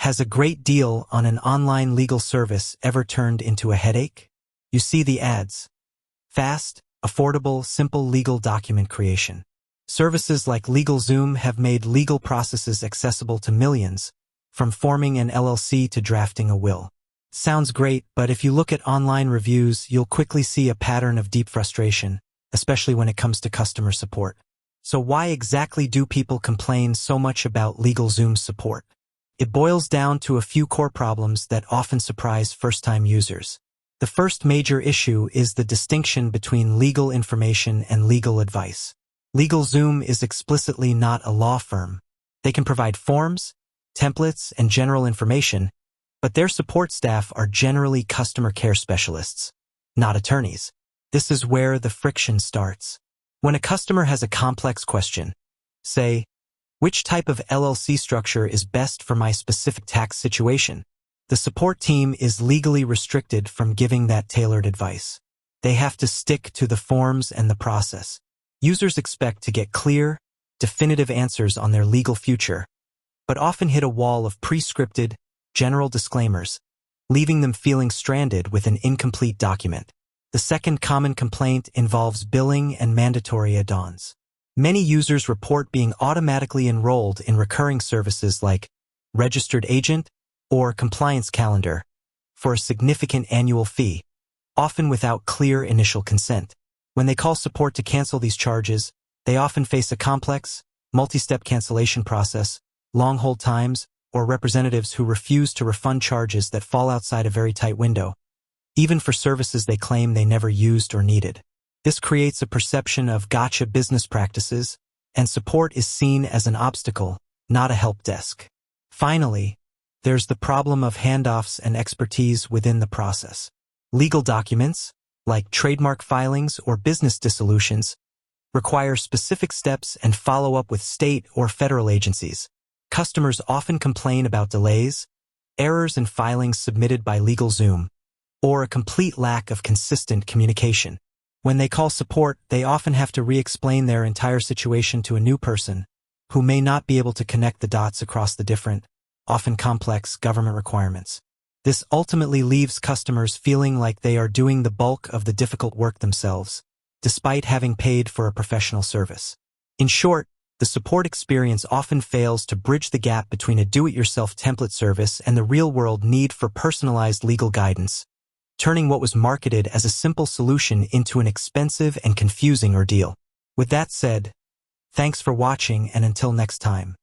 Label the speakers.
Speaker 1: Has a great deal on an online legal service ever turned into a headache? You see the ads. Fast, affordable, simple legal document creation. Services like LegalZoom have made legal processes accessible to millions, from forming an LLC to drafting a will. Sounds great, but if you look at online reviews, you'll quickly see a pattern of deep frustration, especially when it comes to customer support. So why exactly do people complain so much about LegalZoom's support? It boils down to a few core problems that often surprise first-time users. The first major issue is the distinction between legal information and legal advice. LegalZoom is explicitly not a law firm. They can provide forms, templates, and general information, but their support staff are generally customer care specialists, not attorneys. This is where the friction starts. When a customer has a complex question, say, which type of LLC structure is best for my specific tax situation? The support team is legally restricted from giving that tailored advice. They have to stick to the forms and the process. Users expect to get clear, definitive answers on their legal future, but often hit a wall of pre-scripted, general disclaimers, leaving them feeling stranded with an incomplete document. The second common complaint involves billing and mandatory add-ons. Many users report being automatically enrolled in recurring services like registered agent or compliance calendar for a significant annual fee, often without clear initial consent. When they call support to cancel these charges, they often face a complex, multi-step cancellation process, long hold times, or representatives who refuse to refund charges that fall outside a very tight window, even for services they claim they never used or needed. This creates a perception of gotcha business practices, and support is seen as an obstacle, not a help desk. Finally, there's the problem of handoffs and expertise within the process. Legal documents, like trademark filings or business dissolutions, require specific steps and follow-up with state or federal agencies. Customers often complain about delays, errors in filings submitted by LegalZoom, or a complete lack of consistent communication. When they call support, they often have to re-explain their entire situation to a new person, who may not be able to connect the dots across the different, often complex government requirements. This ultimately leaves customers feeling like they are doing the bulk of the difficult work themselves, despite having paid for a professional service. In short, the support experience often fails to bridge the gap between a do-it-yourself template service and the real-world need for personalized legal guidance, turning what was marketed as a simple solution into an expensive and confusing ordeal. With that said, thanks for watching, and until next time.